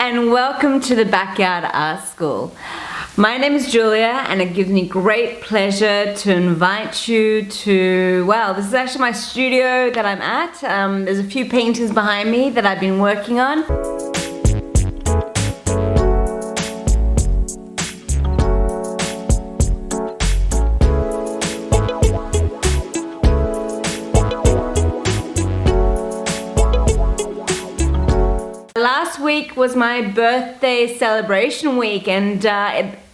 and welcome to the Backyard Art School. My name is Julia and it gives me great pleasure to invite you to, well, this is actually my studio that I'm at. There's a few paintings behind me that I've been working on. Last week was my birthday celebration week and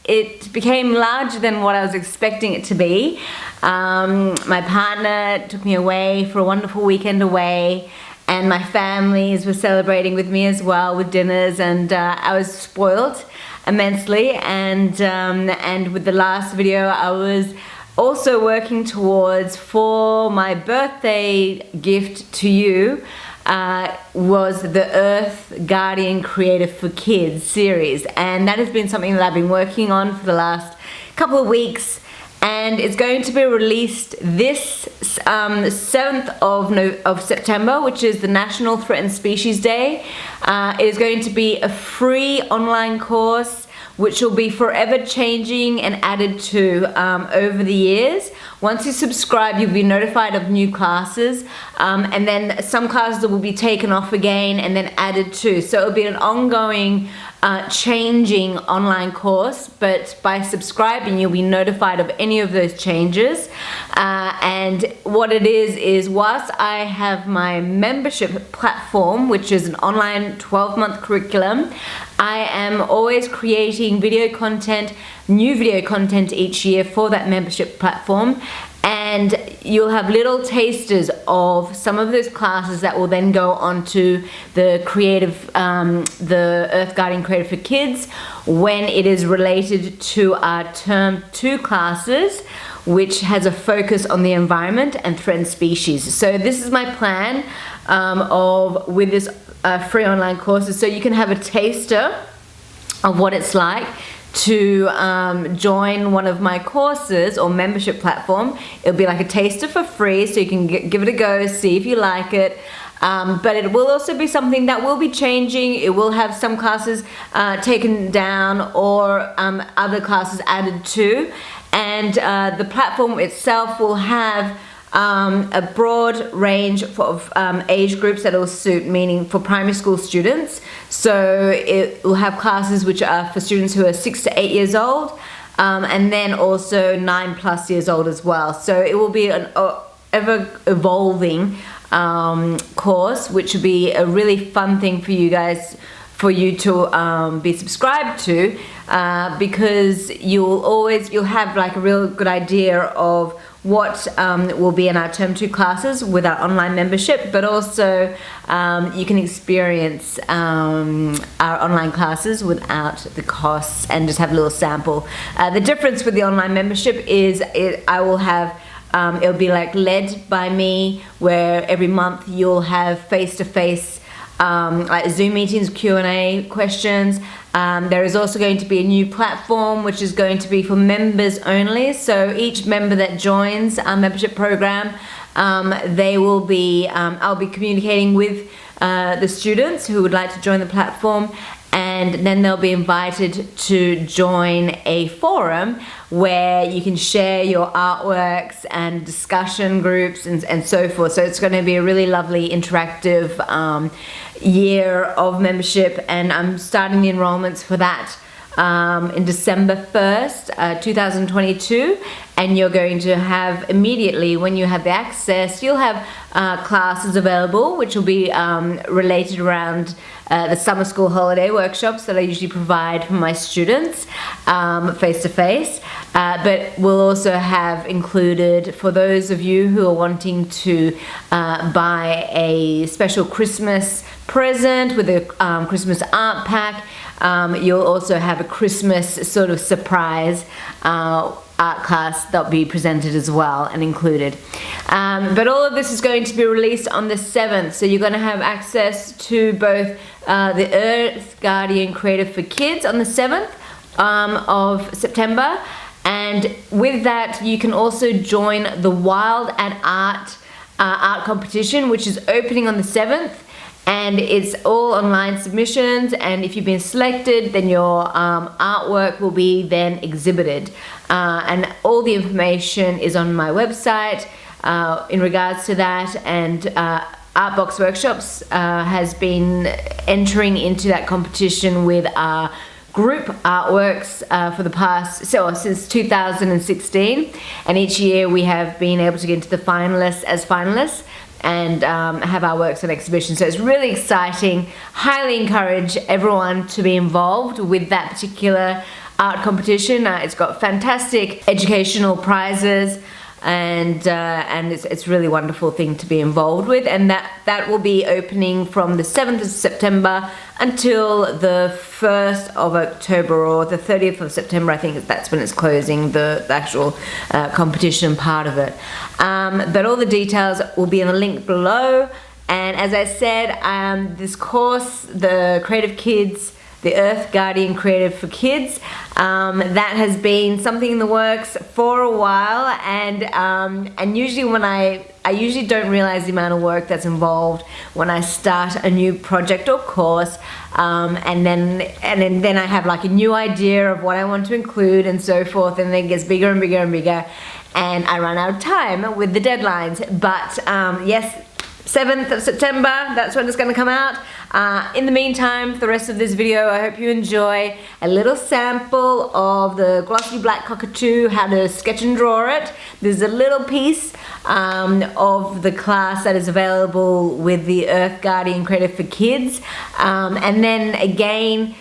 it became larger than what I was expecting it to be. My partner took me away for a wonderful weekend away, and my families were celebrating with me as well with dinners, and I was spoiled immensely. And with the last video I was also working towards for my birthday gift to you was the Earth Guardian Creative for Kids series, and that has been something that I've been working on for the last couple of weeks, and it's going to be released this 7th of September, which is the National Threatened Species Day. It is going to be a free online course which will be forever changing and added to over the years. Once you subscribe, you'll be notified of new classes, and then some classes will be taken off again and then added to. So it'll be an ongoing changing online course, but by subscribing you'll be notified of any of those changes. And what it is whilst I have my membership platform, which is an online 12-month curriculum, I am always creating video content, new video content each year for that membership platform, and you'll have little tasters of some of those classes that will then go on to the the Earth Guardian Creative for Kids when it is related to our Term 2 classes, which has a focus on the environment and threatened species. So this is my plan with this free online courses, so you can have a taster of what it's like to join one of my courses or membership platform. It'll be like a taster for free, so you can give it a go, see if you like it. But it will also be something that will be changing. It will have some classes taken down or other classes added to, and the platform itself will have a broad range of age groups that will suit, meaning for primary school students. So it will have classes which are for students who are 6 to 8 years old, and then also 9+ years old as well. So it will be an ever evolving course, which will be a really fun thing for you guys, for you to be subscribed to, because you'll have like a real good idea of what will be in our Term 2 classes with our online membership, but also you can experience our online classes without the costs and just have a little sample. The difference with the online membership is I will have it'll be like led by me, where every month you'll have face-to-face like Zoom meetings, Q&A questions. There is also going to be a new platform which is going to be for members only. So each member that joins our membership program, they will be, I'll be communicating with the students who would like to join the platform, and then they'll be invited to join a forum where you can share your artworks and discussion groups and so forth. So it's going to be a really lovely interactive year of membership, and I'm starting the enrollments for that in December 1st, 2022, and you're going to have immediately, when you have the access, you'll have classes available which will be related around the summer school holiday workshops that I usually provide for my students face to face, but we'll also have included, for those of you who are wanting to buy a special Christmas present with a Christmas art pack, you'll also have a Christmas sort of surprise art class that'll be presented as well and included. But all of this is going to be released on the 7th, so you're going to have access to both the Earth Guardian Creative for Kids on the 7th of September, and with that you can also join the Wild at Art art competition, which is opening on the 7th. And it's all online submissions, and if you've been selected, then your artwork will be then exhibited. And all the information is on my website in regards to that. And Artbox Workshops has been entering into that competition with our group artworks for the past, since 2016. And each year we have been able to get into the finalists as finalists and have our works on exhibition. So it's really exciting. Highly encourage everyone to be involved with that particular art competition. It's got fantastic educational prizes, and it's really wonderful thing to be involved with. And that will be opening from the 7th of September until the 1st of October, or the 30th of September. I think that's when it's closing, the actual competition part of it. But all the details will be in the link below. And as I said, this course, the Creative Kids, the Earth Guardian Creative for Kids, that has been something in the works for a while, and usually when I usually don't realize the amount of work that's involved when I start a new project or course, and then I have like a new idea of what I want to include and so forth, and then it gets bigger and bigger and bigger, and I run out of time with the deadlines. But yes, 7th of September, that's when it's going to come out. In the meantime, for the rest of this video, I hope you enjoy a little sample of the Glossy Black Cockatoo, how to sketch and draw it. There's a little piece of the class that is available with the Earth Guardian Creative for Kids. And then again,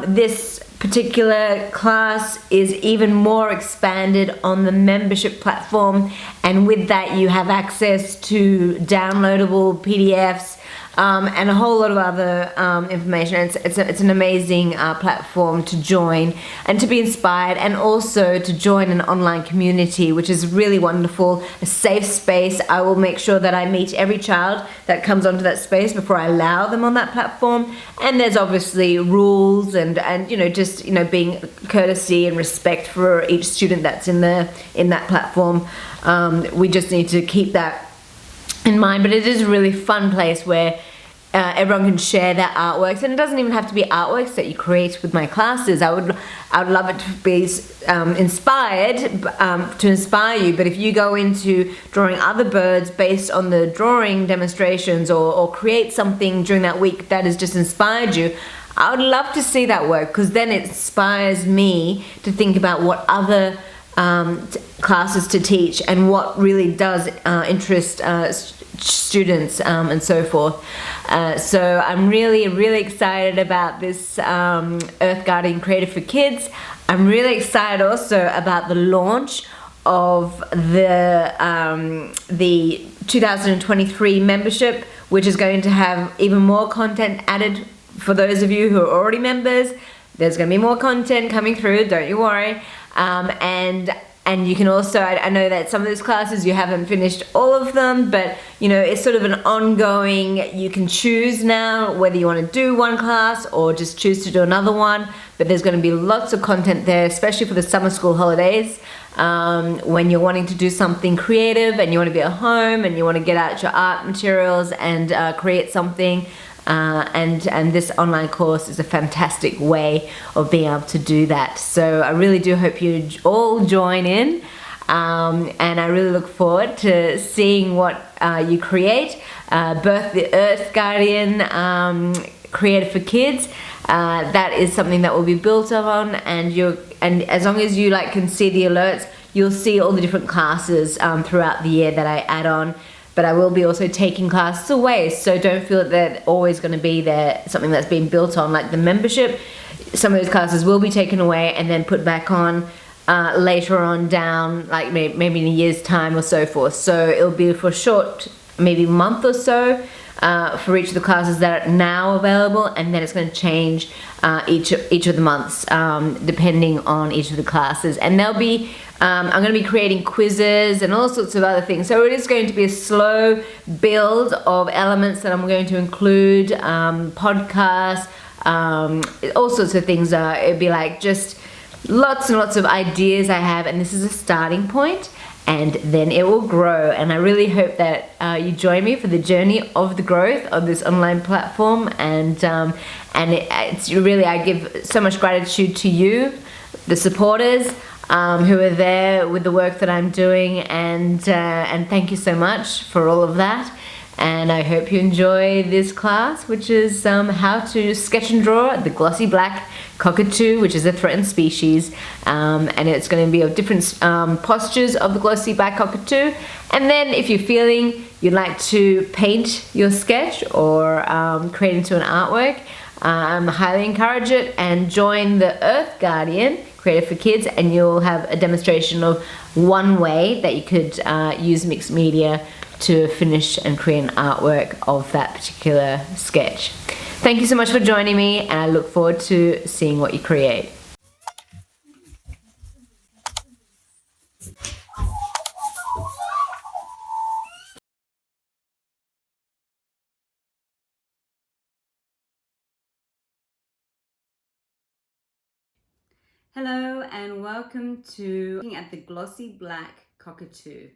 this particular class is even more expanded on the membership platform, and with that you have access to downloadable PDFs and a whole lot of other information. It's an amazing platform to join and to be inspired, and also to join an online community, which is really wonderful, a safe space. I will make sure that I meet every child that comes onto that space before I allow them on that platform. And there's obviously rules and just being courtesy and respect for each student that's in that platform. We just need to keep that in mind. But it is a really fun place where everyone can share their artworks, and it doesn't even have to be artworks that you create with my classes. I would love it to be inspired, to inspire you. But if you go into drawing other birds based on the drawing demonstrations, or create something during that week that has just inspired you, I would love to see that work, because then it inspires me to think about what other classes to teach and what really does interest students and so forth. So I'm really excited about this Earth Guardian Creative for Kids. I'm really excited also about the launch of the 2023 membership, which is going to have even more content added for those of you who are already members. There's going to be more content coming through, don't you worry. And you can also, I know that some of those classes you haven't finished all of them, but it's sort of an ongoing, you can choose now whether you want to do one class or just choose to do another one. But there's going to be lots of content there, especially for the summer school holidays, when you're wanting to do something creative and you want to be at home and you want to get out your art materials and create something. And this online course is a fantastic way of being able to do that. So I really do hope you all join in, and I really look forward to seeing what you create. The Earth Guardian Creative for Kids, that is something that will be built on, and as long as you can see the alerts, you'll see all the different classes throughout the year that I add on. But I will be also taking classes away, so don't feel that they're always going to be there, something that's been built on, like the membership. Some of those classes will be taken away and then put back on later on down, like maybe in a year's time or so forth. So it'll be for a short, maybe month or so, for each of the classes that are now available, and then it's going to change each of the months depending on each of the classes. And there'll be I'm going to be creating quizzes and all sorts of other things. So it is going to be a slow build of elements that I'm going to include, podcasts, all sorts of things. It'd be like just lots and lots of ideas I have, and this is a starting point. and then it will grow. And I really hope that you join me for the journey of the growth of this online platform. And it's really, I give so much gratitude to you, the supporters who are there with the work that I'm doing, and thank you so much for all of that. And I hope you enjoy this class, which is how to sketch and draw the glossy black cockatoo, which is a threatened species, and it's going to be of different postures of the glossy black cockatoo. And then if you're feeling you'd like to paint your sketch or create into an artwork, I highly encourage it, and join the Earth Guardian Creative for Kids, and you'll have a demonstration of one way that you could use mixed media to finish and create an artwork of that particular sketch. Thank you so much for joining me, and I look forward to seeing what you create. Hello and welcome to looking at the glossy black cockatoo.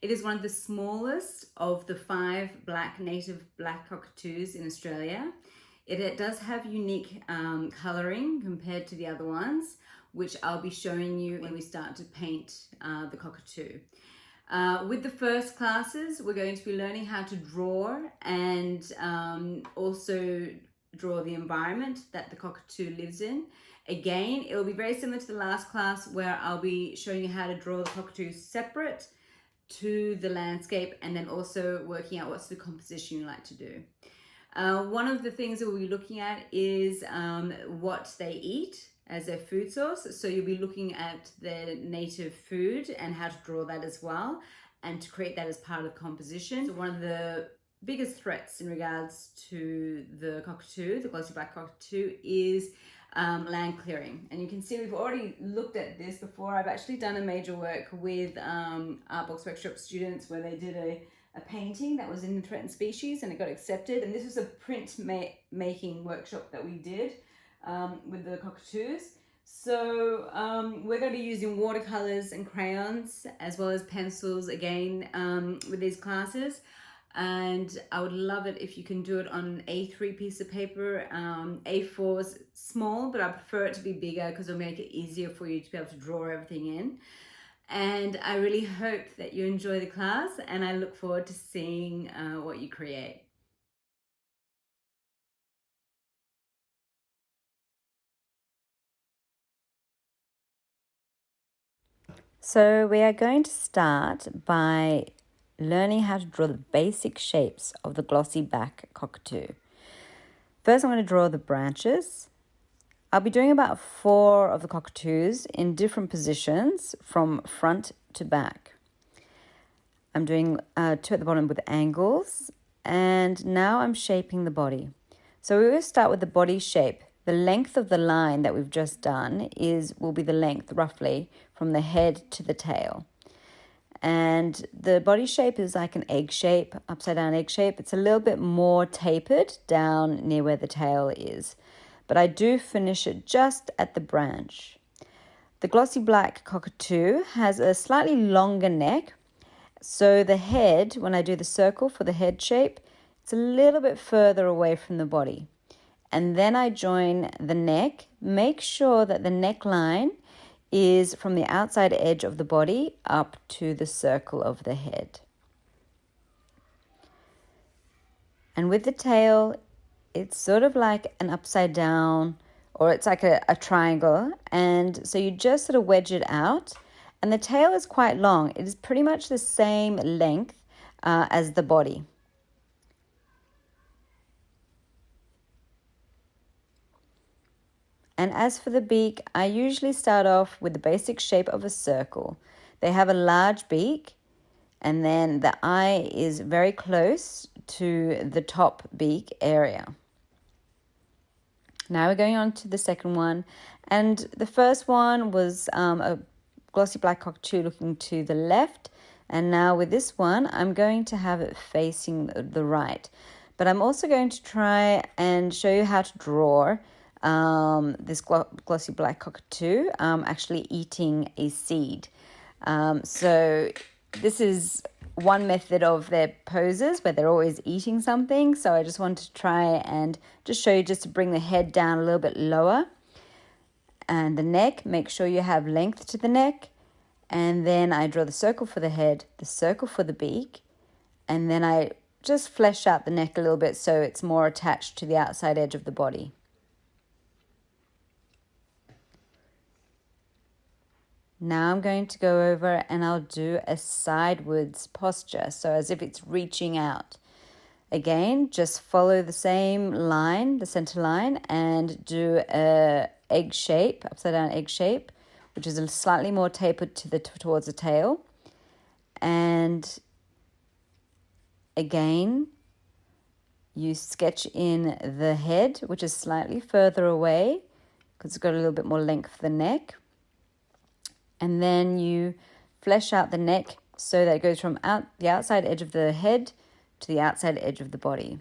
It is one of the smallest of the 5 native black cockatoos in Australia. It does have unique colouring compared to the other ones, which I'll be showing you when we start to paint the cockatoo. With the first classes, we're going to be learning how to draw and also draw the environment that the cockatoo lives in. Again, it will be very similar to the last class, where I'll be showing you how to draw the cockatoo separate to the landscape, and then also working out what's the composition you like to do. One of the things that we'll be looking at is what they eat as their food source. So you'll be looking at their native food and how to draw that as well, and to create that as part of the composition. So one of the biggest threats in regards to the cockatoo, the glossy black cockatoo, is land clearing. And you can see we've already looked at this before. I've actually done a major work with Art Box Workshop students where they did a painting that was in the threatened species, and it got accepted. And this was a print making workshop that we did with the cockatoos. So we're going to be using watercolors and crayons, as well as pencils again with these classes. And I would love it if you can do it on an A3 piece of paper. A4 is small, but I prefer it to be bigger because it'll make it easier for you to be able to draw everything in. And I really hope that you enjoy the class, and I look forward to seeing what you create. So we are going to start by learning how to draw the basic shapes of the glossy black cockatoo. First, I'm going to draw the branches. I'll be doing about 4 of the cockatoos in different positions from front to back. I'm doing 2 at the bottom with angles, and now I'm shaping the body. So we will start with the body shape. The length of the line that we've just done will be the length roughly from the head to the tail. And the body shape is like an egg shape, upside down egg shape. It's a little bit more tapered down near where the tail is, but I do finish it just at the branch. The glossy black cockatoo has a slightly longer neck, so the head, when I do the circle for the head shape, it's a little bit further away from the body. And then I join the neck. Make sure that the neckline is from the outside edge of the body up to the circle of the head. And with the tail, it's sort of like an upside down, or it's like a triangle. And so you just sort of wedge it out. And the tail is quite long. It is pretty much the same length as the body. And as for the beak, I usually start off with the basic shape of a circle. They have a large beak, and then the eye is very close to the top beak area. Now we're going on to the second one. And the first one was a glossy black cockatoo looking to the left. And now with this one, I'm going to have it facing the right. But I'm also going to try and show you how to draw this glossy black cockatoo actually eating a seed. So this is one method of their poses where they're always eating something. So I just wanted to try and just show you, just to bring the head down a little bit lower. And the neck, make sure you have length to the neck. And then I draw the circle for the head, the circle for the beak. And then I just flesh out the neck a little bit so it's more attached to the outside edge of the body. Now I'm going to go over and I'll do a sidewards posture, so as if it's reaching out. Again, just follow the same line, the center line, and do a egg shape, upside down egg shape, which is slightly more tapered towards the tail. And again, you sketch in the head, which is slightly further away because it's got a little bit more length for the neck. And then you flesh out the neck so that it goes from the outside edge of the head to the outside edge of the body.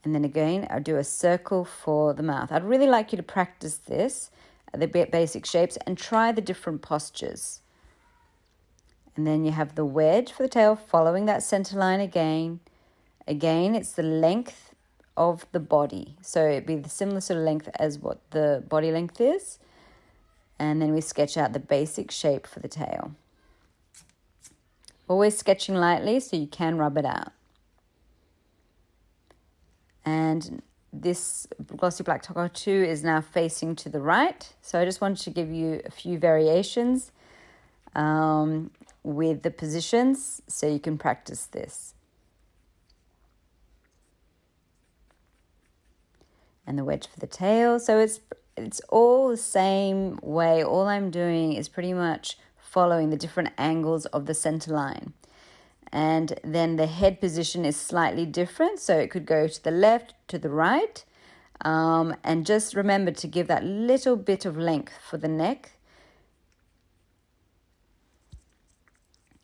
And then again, I'll do a circle for the mouth. I'd really like you to practice this, the basic shapes, and try the different postures. And then you have the wedge for the tail, following that center line again. Again, it's the length of the body. So it'd be the similar sort of length as what the body length is. And then we sketch out the basic shape for the tail. Always sketching lightly so you can rub it out. And this glossy black cockatoo is now facing to the right. So I just wanted to give you a few variations with the positions so you can practice this. And the wedge for the tail. So it's all the same way. All I'm doing is pretty much following the different angles of the center line. And then the head position is slightly different. So it could go to the left, to the right. And just remember to give that little bit of length for the neck.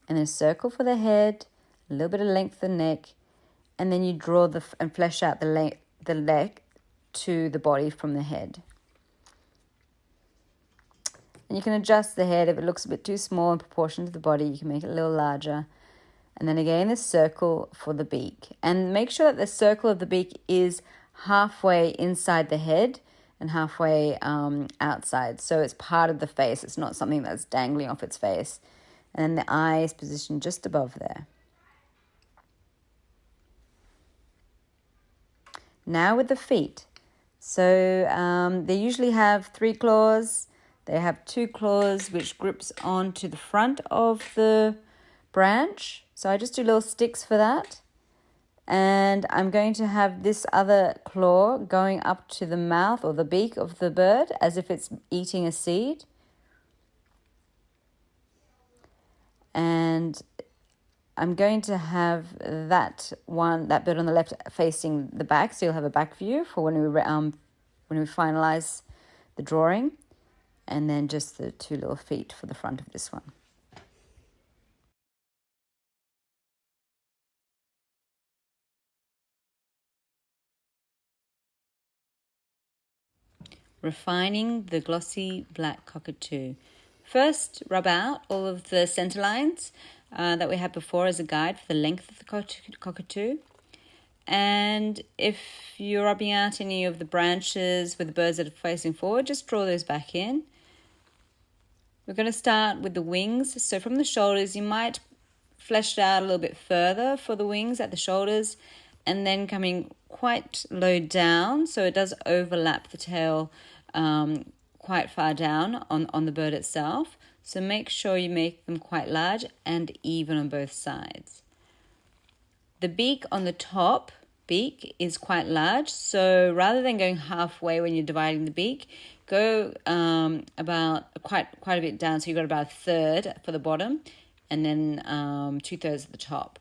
And then a circle for the head, a little bit of length for the neck. And then you draw and flesh out the leg to the body from the head. And you can adjust the head. If it looks a bit too small in proportion to the body, you can make it a little larger. And then again, the circle for the beak. And make sure that the circle of the beak is halfway inside the head and halfway outside. So it's part of the face. It's not something that's dangling off its face. And then the eye is positioned just above there. Now with the feet. So they usually have 3 claws. They have 2 claws which grips onto the front of the branch. So I just do little sticks for that. And I'm going to have this other claw going up to the mouth or the beak of the bird as if it's eating a seed. And I'm going to have that bird on the left facing the back, so you'll have a back view for when we finalize the drawing, and then just the 2 little feet for the front of this one. Refining the glossy black cockatoo. First, rub out all of the center lines that we had before as a guide for the length of the cockatoo. And if you're rubbing out any of the branches with the birds that are facing forward, just draw those back in. We're going to start with the wings. So from the shoulders, you might flesh it out a little bit further for the wings at the shoulders, and then coming quite low down so it does overlap the tail quite far down on the bird itself. So make sure you make them quite large and even on both sides. The beak on the top beak is quite large, so rather than going halfway when you're dividing the beak, go about quite a bit down, so you've got about 1/3 for the bottom and then 2/3 at the top.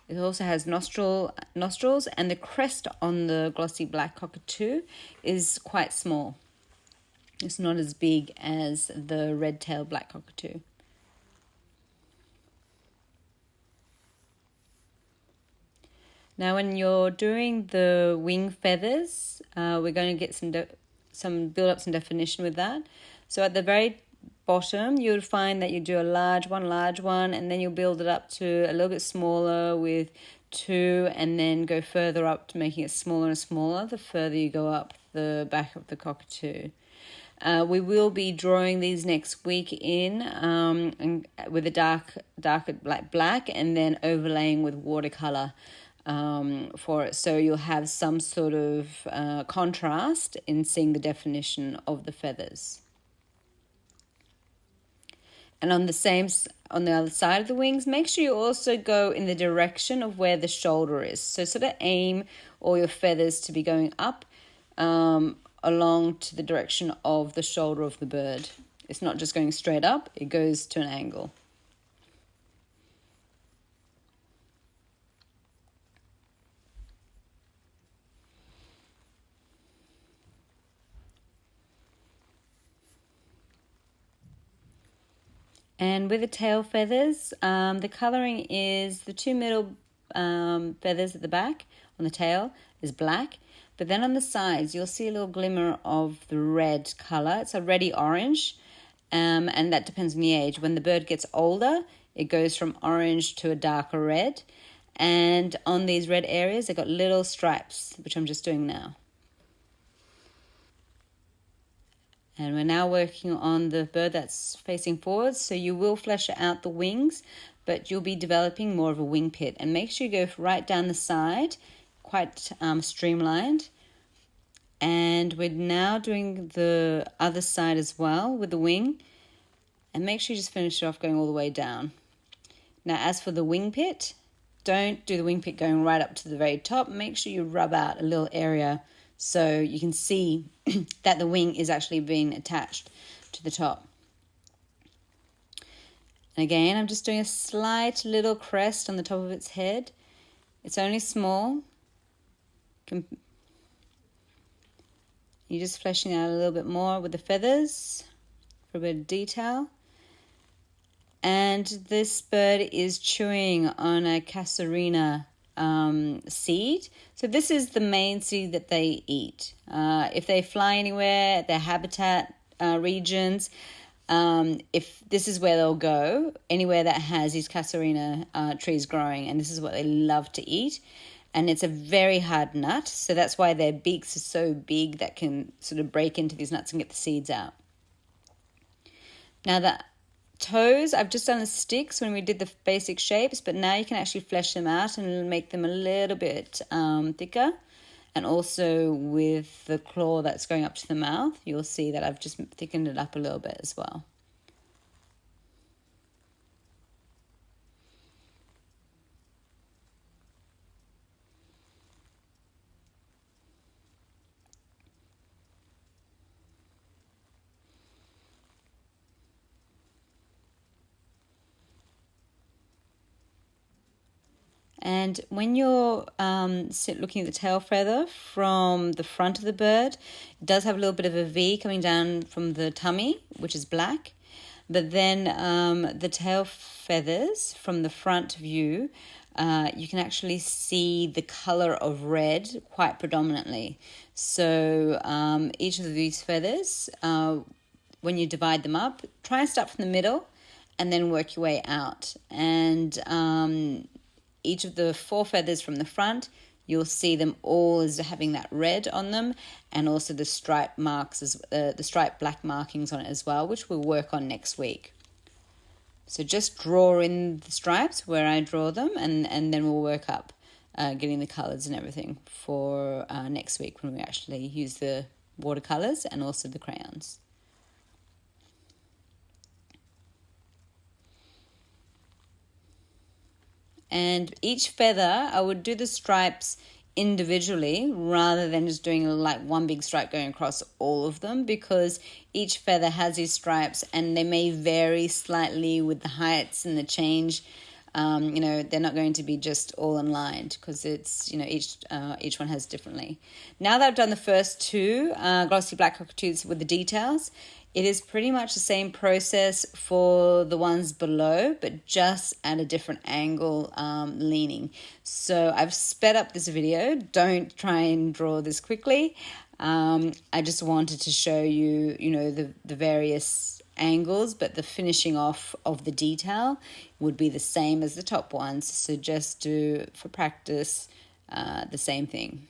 It also has nostrils, and the crest on the glossy black cockatoo is quite small. It's not as big as the red-tailed black cockatoo. Now, when you're doing the wing feathers, we're going to get build up some definition with that. So at the very bottom, you'll find that you do a large one, and then you'll build it up to a little bit smaller with 2, and then go further up to making it smaller and smaller the further you go up the back of the cockatoo. We will be drawing these next week in and with a darker black, and then overlaying with watercolor for it. So you'll have some sort of contrast in seeing the definition of the feathers. And on the other side of the wings, make sure you also go in the direction of where the shoulder is. So sort of aim all your feathers to be going up along to the direction of the shoulder of the bird. It's not just going straight up, it goes to an angle. And with the tail feathers, the colouring is the 2 middle feathers at the back on the tail is black, but then on the sides you'll see a little glimmer of the red colour. It's a reddy orange, and that depends on the age. When the bird gets older, it goes from orange to a darker red, and on these red areas they've got little stripes, which I'm just doing now. And we're now working on the bird that's facing forwards, so you will flesh out the wings, but you'll be developing more of a wing pit. And make sure you go right down the side, quite streamlined. And we're now doing the other side as well with the wing. And make sure you just finish it off going all the way down. Now, as for the wing pit, don't do the wing pit going right up to the very top. Make sure you rub out a little area so you can see that the wing is actually being attached to the top. And again, I'm just doing a slight little crest on the top of its head. It's only small. You're just fleshing out a little bit more with the feathers for a bit of detail. And this bird is chewing on a casuarina seed. So this is the main seed that they eat. If they fly anywhere, their habitat regions, if this is where they'll go, anywhere that has these casuarina trees growing, and this is what they love to eat. And it's a very hard nut, so that's why their beaks are so big that can sort of break into these nuts and get the seeds out. Now the toes, I've just done the sticks when we did the basic shapes, but now you can actually flesh them out and make them a little bit thicker. And also with the claw that's going up to the mouth, you'll see that I've just thickened it up a little bit as well. And when you're looking at the tail feather from the front of the bird, it does have a little bit of a V coming down from the tummy, which is black. But then the tail feathers from the front view, you can actually see the color of red quite predominantly. So each of these feathers, when you divide them up, try and start from the middle and then work your way out. And each of the 4 feathers from the front, you'll see them all as having that red on them, and also the stripe marks, the stripe black markings on it as well, which we'll work on next week. So just draw in the stripes where I draw them, and then we'll work up getting the colours and everything for next week when we actually use the watercolours and also the crayons. And each feather, I would do the stripes individually rather than just doing like one big stripe going across all of them, because each feather has these stripes and they may vary slightly with the heights and the change. They're not going to be just all in line because it's, each one has differently. Now that I've done the first 2 glossy black cockatoos with the details, it is pretty much the same process for the ones below, but just at a different angle leaning. So I've sped up this video. Don't try and draw this quickly. I just wanted to show you, the various angles, but the finishing off of the detail would be the same as the top ones. So just do, for practice, the same thing.